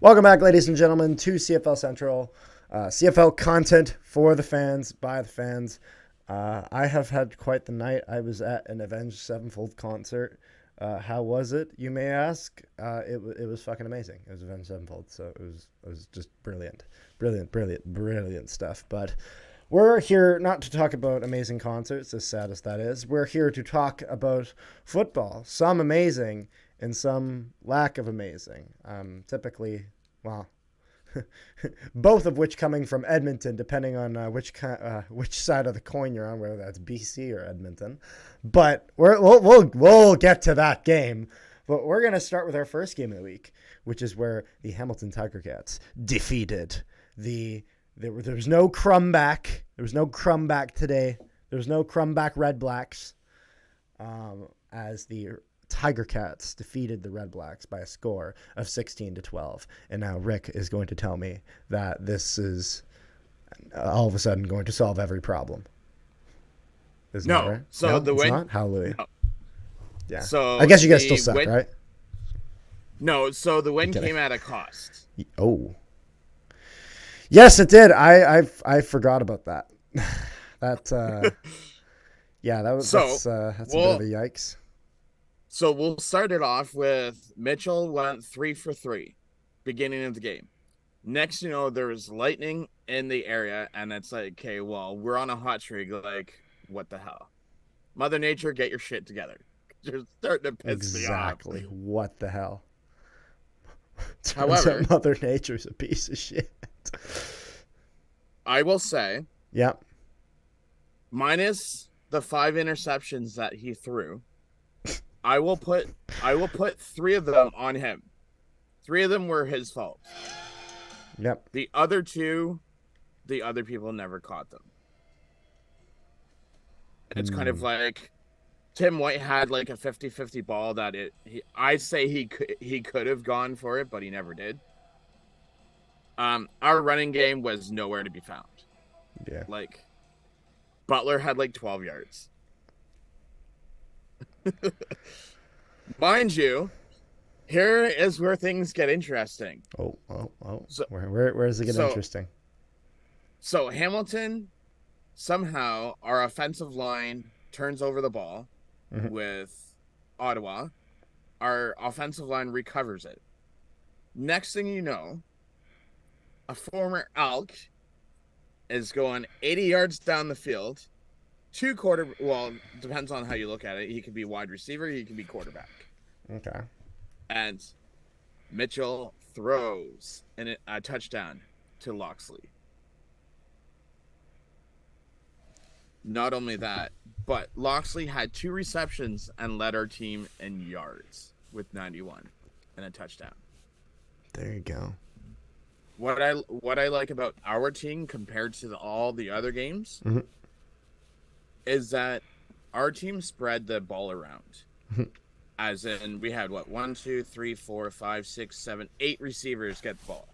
Welcome back, ladies and gentlemen, to CFL Central. CFL content for the fans, by the fans. I have had quite the night. I was at an Avenged Sevenfold concert. How was it, you may ask? It was fucking amazing. It was Avenged Sevenfold, so it was just brilliant. Brilliant stuff. But we're here not to talk about amazing concerts, as sad as that is. We're here to talk about football. Some amazing and some lack of amazing. Typically, well, both of which coming from Edmonton, depending on which side of the coin you're on, whether that's BC or Edmonton. But we'll get to that game. But we're gonna start with our first game of the week, which is where the Hamilton Tiger Cats defeated there was no crumback. There was no crumback today. There was no crumback Red Blacks. As the Tiger Cats defeated the Red Blacks by a score of 16-12. And now Rick is going to tell me that this is all of a sudden going to solve every problem. Isn't No, that right? so No, the it's win. not? Hallelujah. No. Yeah. So I guess you guys the still suck, win, right? No, so the win kidding. came at a cost. Oh. Yes, it did. I forgot about that. Yeah, that's a bit of a yikes. So we'll start it off with Mitchell went 3 for 3, beginning of the game. Next, there was lightning in the area, and it's like, okay, well, we're on a hot streak. Like, what the hell? Mother Nature, get your shit together. You're starting to piss me off. Exactly. What the hell? However, Mother Nature's a piece of shit. I will say, yeah, minus the 5 interceptions that he threw, I will put 3 of them on him. 3 of them were his fault. Yep. The other 2, the other people never caught them. It's kind of like Tim White had like a 50-50 ball that I'd say he could have gone for it, but he never did. Our running game was nowhere to be found. Yeah. Like, Butler had like 12 yards. Mind you, here is where things get interesting. Oh. So, where does it get interesting? So Hamilton, somehow our offensive line turns over the ball with Ottawa. Our offensive line recovers it. Next thing you know, a former Elk is going 80 yards down the field. Well, depends on how you look at it. He could be wide receiver. He can be quarterback. Okay. And Mitchell throws a touchdown to Loxley. Not only that, but Loxley had 2 receptions and led our team in yards with 91 and a touchdown. There you go. What I like about our team compared to all the other games is that our team spread the ball around. As in, we had 1, 2, 3, 4, 5, 6, 7, 8 receivers get the ball.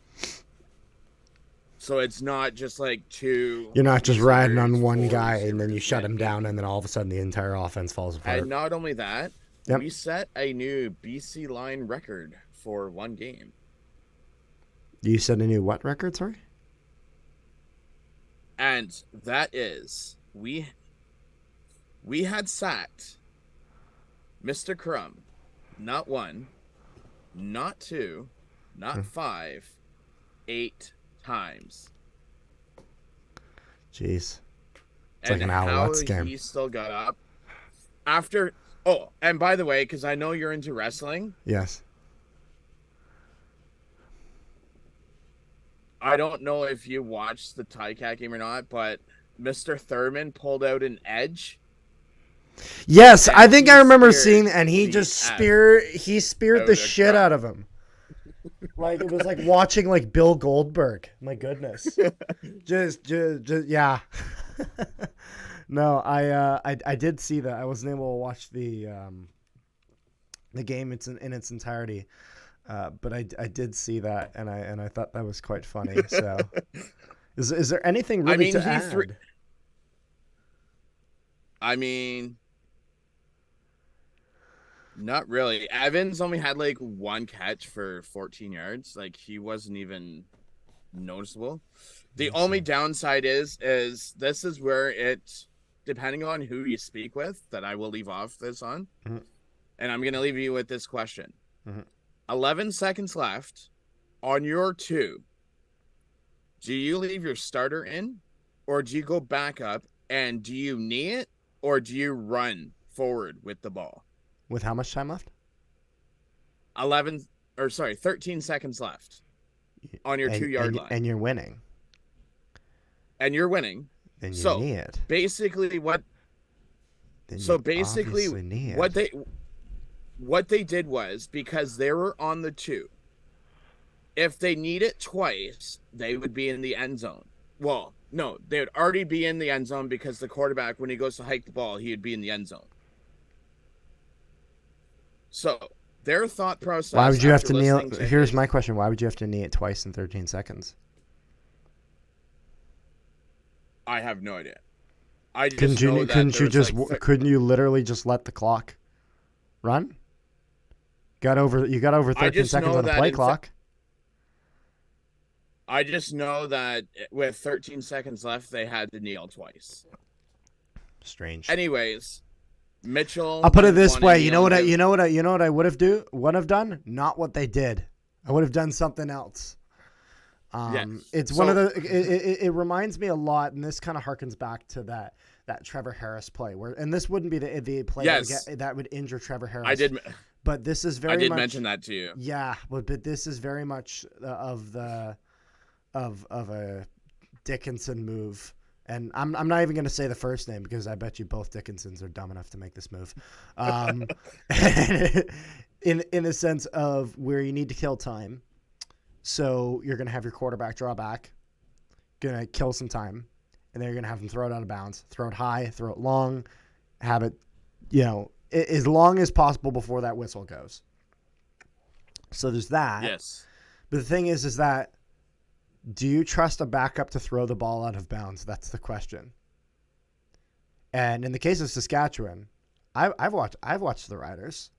So it's not just like 2. You're not just riding on one guy and then you shut him down and then all of a sudden the entire offense falls apart. And not only that, we set a new BC line record for one game. You set a new what record, sorry? And that is, we had sacked Mr. Crumb, not 1, not 2, not 5, 8 times. Jeez. It's and like an Alouettes game. He still got up after. Oh, and by the way, because I know you're into wrestling. Yes. I don't know if you watched the Ticat game or not, but Mr. Thurman pulled out an edge. Yes, I think I remember seeing, and he just speared the shit out of him. Like, it was like watching like Bill Goldberg. My goodness. just yeah. No, I did see that. I wasn't able to watch the game in its entirety. But I did see that, and I thought that was quite funny. So, is there anything really to add? Not really. Evans only had like one catch for 14 yards. Like he wasn't even noticeable. The only downside is this is where it, depending on who you speak with, that I will leave off this on, Mm-hmm. and I'm gonna leave you with this question. Mm-hmm. 11 seconds left on your two. Do you leave your starter in, or do you go back up and do you knee it, or do you run forward with the ball? With how much time left? 13 seconds left on your 2 yard line. And you're winning. And you're winning. Then you So knee it. basically what Then so you basically obviously knee it. what they did was, because they were on the two, if they need it twice, they would be in the end zone. Well, no, they would already be in the end zone because the quarterback, when he goes to hike the ball, he would be in the end zone. So their thought process. Why would you have to kneel? Here's my my question: why would you have to knee it twice in 13 seconds? I have no idea. I just Couldn't know you? that Couldn't you there's just? like Couldn't you literally just let the clock run? You got over 13 seconds on the play clock. I just know that with 13 seconds left, they had to kneel twice. Strange. Anyways, Mitchell. I'll put it this way. You know what I would have done? Not what they did. I would have done something else. Yes. It's one of the. It reminds me a lot, and this kind of harkens back to that Trevor Harris play, and this wouldn't be the play that would injure Trevor Harris. I did. But this is very. I did much, mention that to you. Yeah, but this is very much of a Dickinson move. And I'm not even going to say the first name because I bet you both Dickinsons are dumb enough to make this move. In the sense of where you need to kill time. So you're going to have your quarterback draw back, going to kill some time, and then you're going to have him throw it out of bounds, throw it high, throw it long, have it, as long as possible before that whistle goes. So there's that. Yes. But the thing is that, do you trust a backup to throw the ball out of bounds? That's the question. And in the case of Saskatchewan, I've watched the Riders.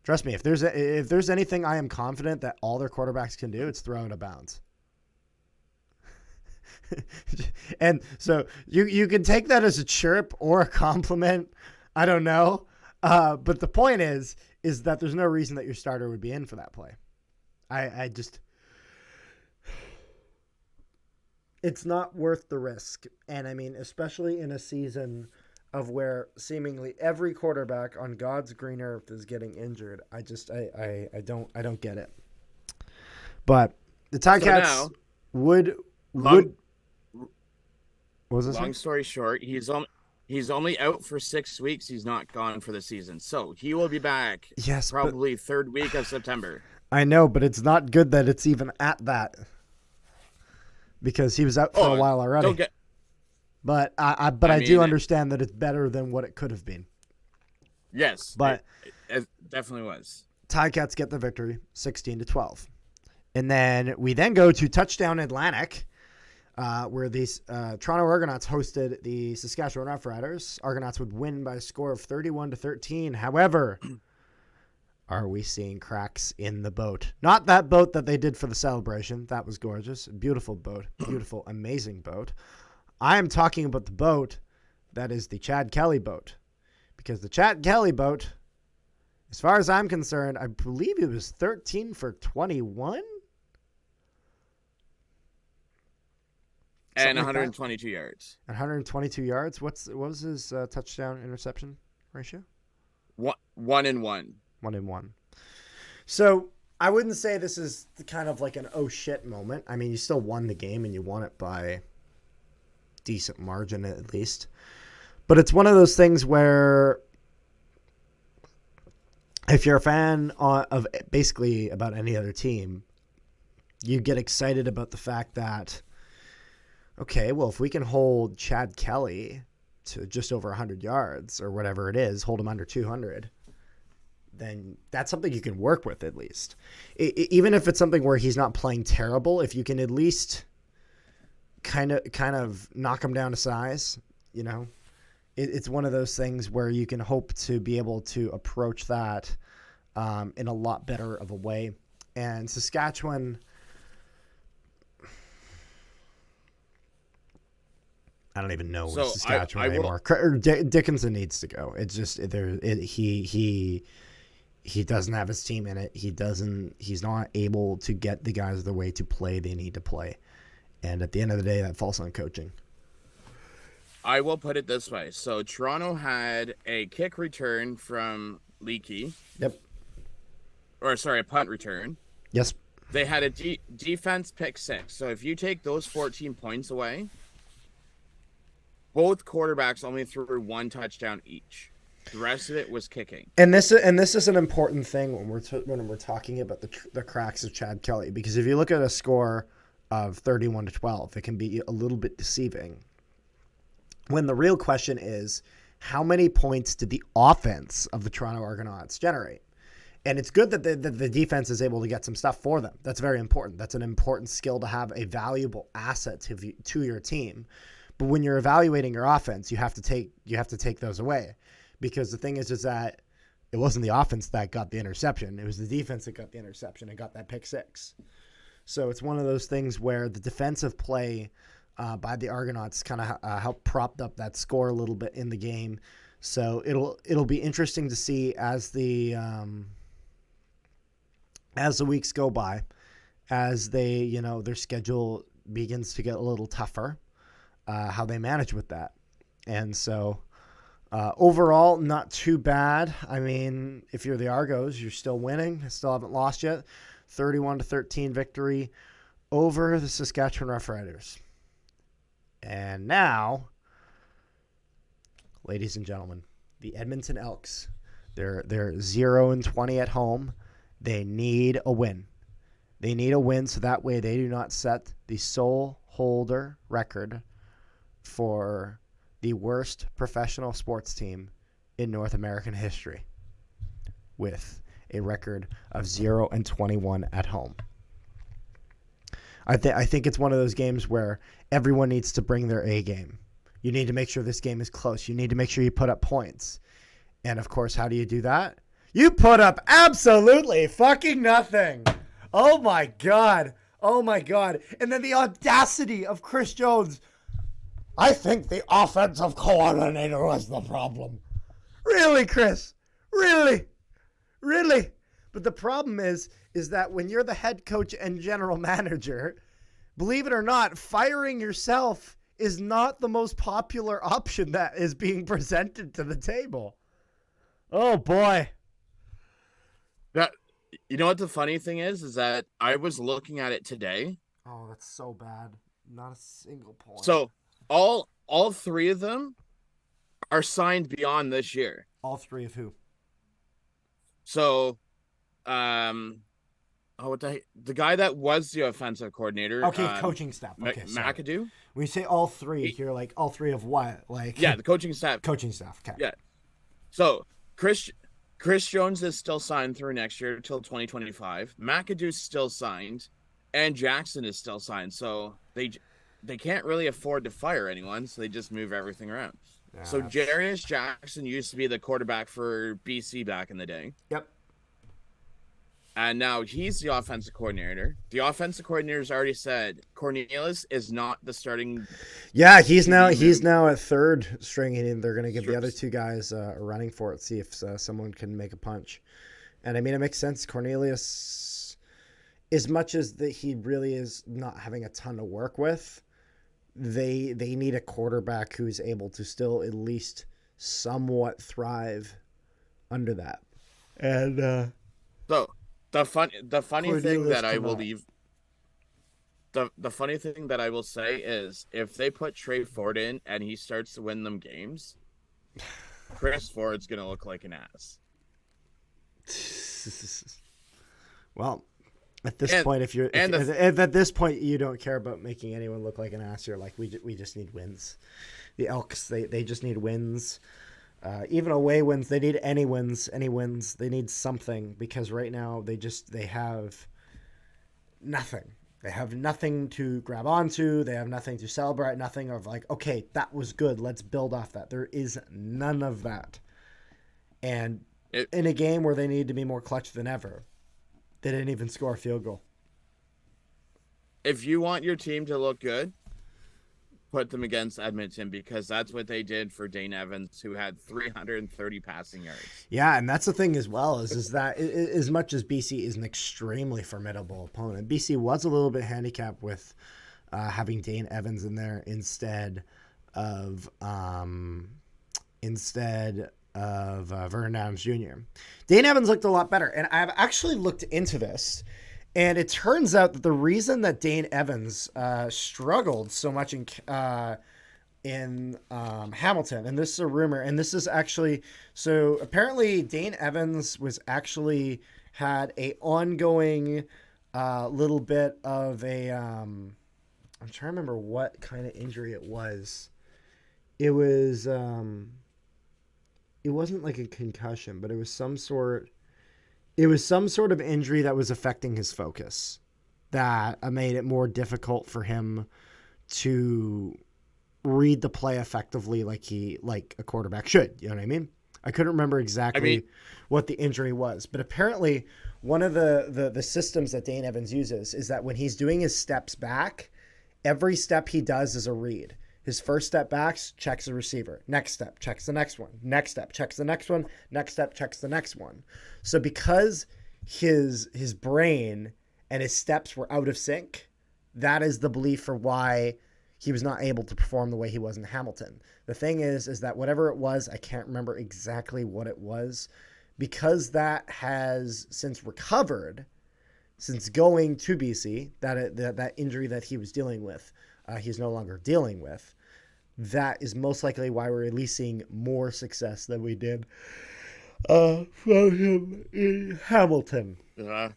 Trust me, if there's anything I am confident that all their quarterbacks can do, it's throw out of bounds. And so you can take that as a chirp or a compliment. I don't know. But the point is that there's no reason that your starter would be in for that play. I just... It's not worth the risk. And I mean, especially in a season of where seemingly every quarterback on God's green earth is getting injured. I don't get it. But the Ticats would what was this? Long story short, he's only out for 6 weeks. He's not gone for the season. So he will be back. Yes, probably third week of September. I know, but it's not good that it's even at that. Because he was out for a while already. But I do understand that it's better than what it could have been. Yes, but it definitely was. Ticats get the victory, 16-12, and then we go to Touchdown Atlantic, where these Toronto Argonauts hosted the Saskatchewan Roughriders. Argonauts would win by a score of 31-13. However, are we seeing cracks in the boat? Not that boat that they did for the celebration. That was gorgeous. Beautiful boat. Beautiful, amazing boat. I am talking about the boat that is the Chad Kelly boat. Because the Chad Kelly boat, as far as I'm concerned, I believe it was 13 for 21? And 122 yards. 122 yards? What was his touchdown interception ratio? 1-1. 1-1. So I wouldn't say this is kind of like an oh shit moment. I mean, you still won the game and you won it by decent margin at least. But it's one of those things where if you're a fan of basically about any other team, you get excited about the fact that, okay, well, if we can hold Chad Kelly to just over 100 yards or whatever it is, hold him under 200, then that's something you can work with at least. Even if it's something where he's not playing terrible, if you can at least kind of knock him down to size, it's one of those things where you can hope to be able to approach that in a lot better of a way. And Saskatchewan, I don't even know where So Saskatchewan I will anymore. Dickinson needs to go. It's just he doesn't have his team in it. He's not able to get the guys the way to play they need to play. And at the end of the day, that falls on coaching. I will put it this way. So Toronto had a kick return from Leakey. Yep. Or sorry, a punt return. Yes. They had a defense pick 6. So if you take those 14 points away, both quarterbacks only threw 1 touchdown each. The rest of it was kicking. And this is an important thing when we're talking about the cracks of Chad Kelly, because if you look at a score of 31-12, it can be a little bit deceiving. When the real question is, how many points did the offense of the Toronto Argonauts generate? And it's good that the defense is able to get some stuff for them. That's very important. That's an important skill to have, a valuable asset to your team. But when you're evaluating your offense, you have to take those away, because the thing is that it wasn't the offense that got the interception. It was the defense that got the interception and got that pick 6. So it's one of those things where the defensive play by the Argonauts kind of helped propped up that score a little bit in the game. So it'll be interesting to see as the weeks go by, as they their schedule begins to get a little tougher, how they manage with that. And so overall, not too bad. I mean, if you're the Argos, you're still winning. Still haven't lost yet. 31-13 victory over the Saskatchewan Roughriders. And now, ladies and gentlemen, the Edmonton Elks. They're 0-20 at home. They need a win. They need a win so that way they do not set the sole holder record for the worst professional sports team in North American history, with a record of 0-21 at home. I think it's one of those games where everyone needs to bring their A game. You need to make sure this game is close. You need to make sure you put up points. And of course, how do you do that? You put up absolutely fucking nothing. Oh my God. Oh my God. And then the audacity of Chris Jones. I think the offensive coordinator was the problem. Really, Chris? Really? Really? But the problem is that when you're the head coach and general manager, believe it or not, firing yourself is not the most popular option that is being presented to the table. Oh, boy. That, you know what the funny thing is that I was looking at it today. Oh, that's so bad. Not a single point. So all 3 of them are signed beyond this year. All 3 of who? So, the guy that was the offensive coordinator. Okay, coaching staff. Okay, McAdoo. When you say all 3, you're like, all 3 of what? Like, yeah, the coaching staff. Coaching staff. Okay. Yeah. So Chris Jones is still signed through next year till 2025. McAdoo's still signed, and Jackson is still signed. So they can't really afford to fire anyone, so they just move everything around. Yeah, so Jarius Jackson used to be the quarterback for BC back in the day. Yep. And now he's the offensive coordinator. The offensive coordinator's already said Cornelius is not the starting. Yeah, he's now at third string, and they're going to give the other 2 guys a running for it, see if someone can make a punch. And I mean, it makes sense. Cornelius, as much as that he really is not having a ton to work with, they need a quarterback who's able to still at least somewhat thrive under that. And so the funny thing that I will leave. The funny thing that I will say is, if they put Trey Ford in and he starts to win them games, Chris Ford's gonna look like an ass. Well, at this point, at this point you don't care about making anyone look like an ass. You're like, we just need wins. The Elks, they just need wins. Even away wins, they need any wins. They need something, because right now they have nothing. They have nothing to grab onto. They have nothing to celebrate. Nothing of like, okay, that was good. Let's build off that. There is none of that. And It, in a game where they need to be more clutch than ever, they didn't even score a field goal. if you want your team to look good, put them against Edmonton because that's what they did for Dane Evans, who had 330 passing yards. Yeah, and that's the thing as well is that as much as BC is an extremely formidable opponent, BC was a little bit handicapped with having Dane Evans in there of instead of Vernon Adams Jr. Dane Evans looked a lot better, and I've actually looked into this, and it turns out that the reason that Dane Evans struggled so much in Hamilton, and this is a rumor, and this is actually so apparently Dane Evans was actually had a ongoing little bit of a I'm trying to remember what kind of injury it was. It was it wasn't like a concussion, but it was some sort of injury that was affecting his focus that made it more difficult for him to read the play effectively like a quarterback should. You know what I mean? I couldn't remember exactly what the injury was, but apparently one of the systems that Dane Evans uses is that when he's doing his steps back, every step he does is a read. His first step back checks the receiver. Next step checks the next one. Next step checks the next one. Next step checks the next one. So because his brain and his steps were out of sync, that is the belief for why he was not able to perform the way he was in Hamilton. The thing is that whatever it was, I can't remember exactly what it was, because that has since recovered since going to BC, that injury that he was dealing with, he's no longer dealing with. That is most likely why we're releasing more success than we did from him in Hamilton. I'm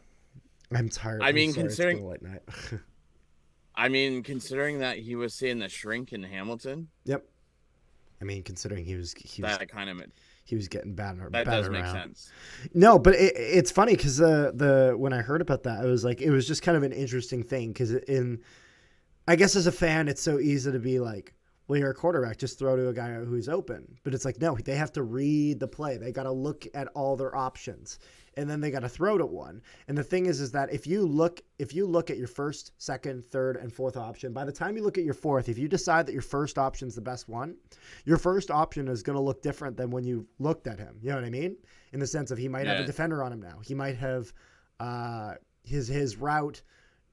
tired. I mean, I'm sorry, considering it's been a late night. considering that he was seeing the shrink in Hamilton. Yep. I mean, considering he was getting better. That does make sense. No, but it's funny because when I heard about that, it was just kind of an interesting thing because I guess as a fan, it's so easy to be like, well, you're a quarterback, just throw to a guy who's open. But it's like, no, they have to read the play. They got to look at all their options, and then they got to throw to one. And the thing is that if you look at your first, second, third, and fourth option, by the time you look at your fourth, if you decide that your first option is the best one, your first option is going to look different than when you looked at him. You know what I mean? In the sense of he might have a defender on him now. He might have his route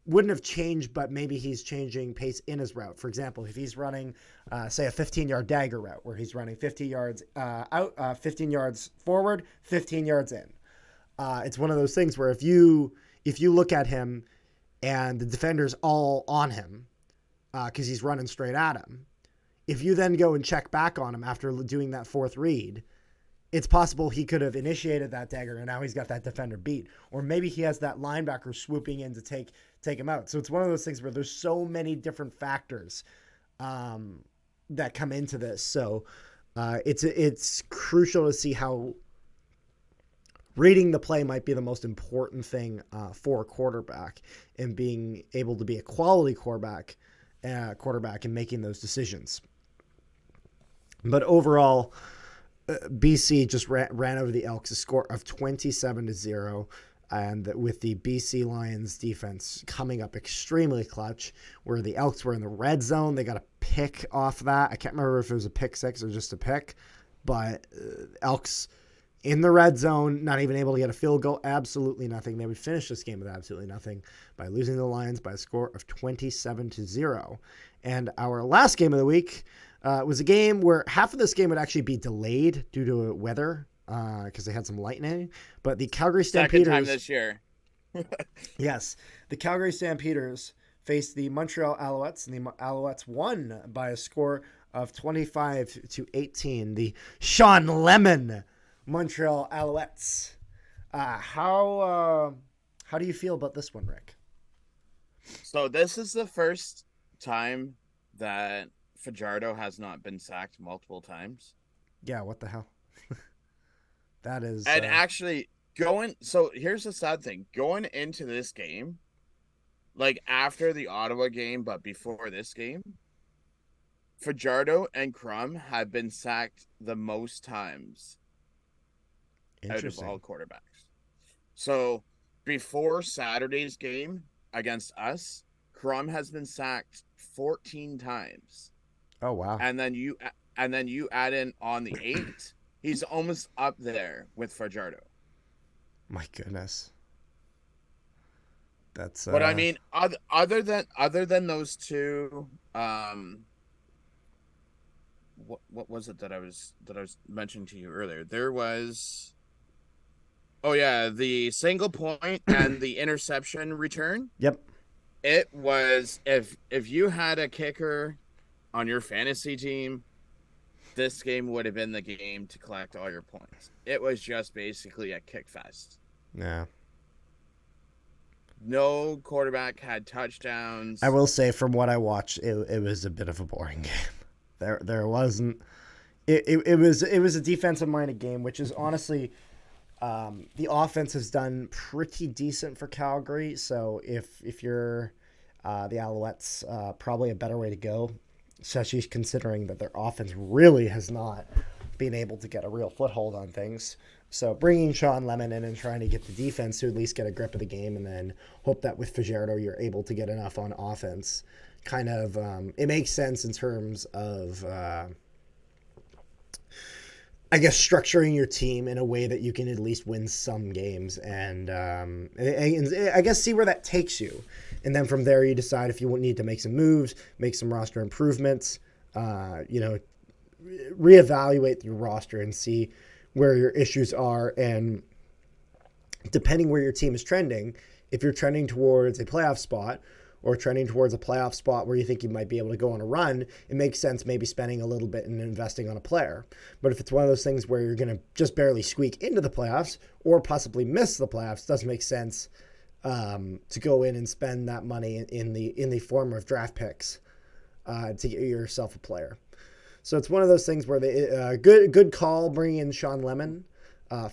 wouldn't have changed, but maybe he's changing pace in his route. For example, if he's running, say, a 15-yard dagger route where he's running 50 yards out, 15 yards forward, 15 yards in. It's one of those things where if you look at him and the defender's all on him because he's running straight at him, if you then go and check back on him after doing that fourth read, it's possible he could have initiated that dagger and now he's got that defender beat. Or maybe he has that linebacker swooping in to take him out. So it's one of those things where there's so many different factors that come into this. So it's crucial to see how reading the play might be the most important thing for a quarterback and being able to be a quality quarterback and making those decisions. But overall, BC just ran over the Elks, a score of 27-0, and with the BC Lions defense coming up extremely clutch, where the Elks were in the red zone. They got a pick off that. I can't remember if it was a pick six or just a pick, but Elks in the red zone, not even able to get a field goal, absolutely nothing. They would finish this game with absolutely nothing by losing the Lions by a score of 27-0. And our last game of the week was a game where half of this game would actually be delayed due to weather because they had some lightning. But the Calgary Stampeders... Second time this year. Yes. The Calgary Stampeders faced the Montreal Alouettes, and the Alouettes won by a score of 25-18. The Sean Lemon Montreal Alouettes. How do you feel about this one, Rick? So this is the first time that Fajardo has not been sacked multiple times. Yeah, what the hell? That is... And actually, so here's the sad thing. Going into this game, like after the Ottawa game, but before this game, Fajardo and Crum have been sacked the most times out of all Interesting. quarterbacks. So before Saturday's game against us, Crum has been sacked 14 times. Oh wow. And then you add in on the 8, he's almost up there with Fajardo. My goodness. That's But I mean, other than those two, what was it that I was mentioning to you earlier? There was, oh yeah, the single point and the interception return. Yep. It was, if you had a kicker on your fantasy team, this game would have been the game to collect all your points. It was just basically a kick fest. Yeah. No quarterback had I touchdowns. will say from what I watched, it was a bit of a boring game. There wasn't it was a defensive minded game, which is honestly the offense has done pretty decent for Calgary. So if you're the Alouettes, probably a better way to go, especially considering that their offense really has not been able to get a real foothold on things. So bringing Sean Lemon in and trying to get the defense to at least get a grip of the game, and then hope that with Fajardo you're able to get enough on offense. Kind of, it makes sense in terms of, I guess, structuring your team in a way that you can at least win some games, and I guess see where that takes you. And then from there, you decide if you need to make some moves, make some roster improvements, reevaluate your roster and see where your issues are. And depending where your team is trending, if you're trending towards a playoff spot or trending towards a playoff spot where you think you might be able to go on a run, it makes sense maybe spending a little bit and investing on a player. But if it's one of those things where you're going to just barely squeak into the playoffs or possibly miss the playoffs, it doesn't make sense to go in and spend that money in the form of draft picks to get yourself a player. So it's one of those things where they good call bringing in Sean Lemon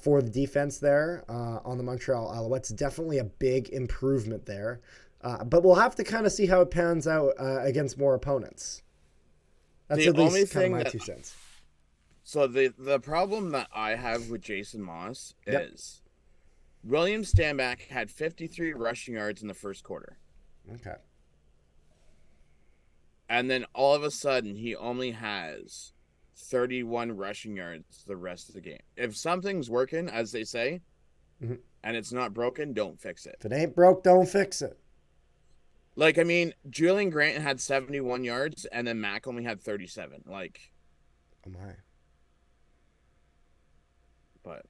for the defense there on the Montreal Alouettes. Definitely a big improvement there. But we'll have to kind of see how it pans out against more opponents. That's The at only least kind of thing my that 2 cents. So the problem that I have with Jason Moss Yep. is William Stanback had 53 rushing yards in the first quarter. Okay. And then all of a sudden he only has 31 rushing yards the rest of the game. If something's working, as they say, Mm-hmm. and it's not broken, don't fix it. If it ain't broke, don't fix it. Like, I mean, Julian Grant had 71 yards and then Mac only had 37. Like, Oh my. but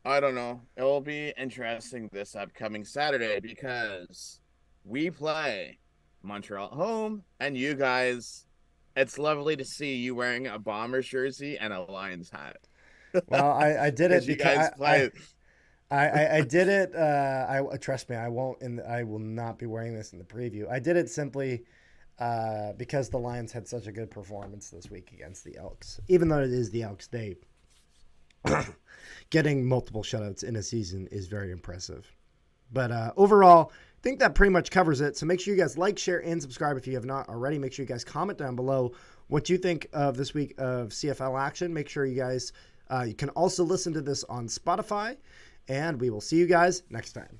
I don't know. It will be interesting this upcoming Saturday because we play Montreal at home, and you guys, it's lovely to see you wearing a Bombers jersey and a Lions hat. Well, I did it Because you because guys play. I did it. I trust me. I won't. I will not be wearing this in the preview. I did it simply because the Lions had such a good performance this week against the Elks. Even though it is the Elks, they getting multiple shutouts in a season is very impressive. But overall, I think that pretty much covers it. So make sure you guys like, share, and subscribe if you have not already. Make sure you guys comment down below what you think of this week of CFL action. Make sure you guys you can also listen to this on Spotify. And we will see you guys next time.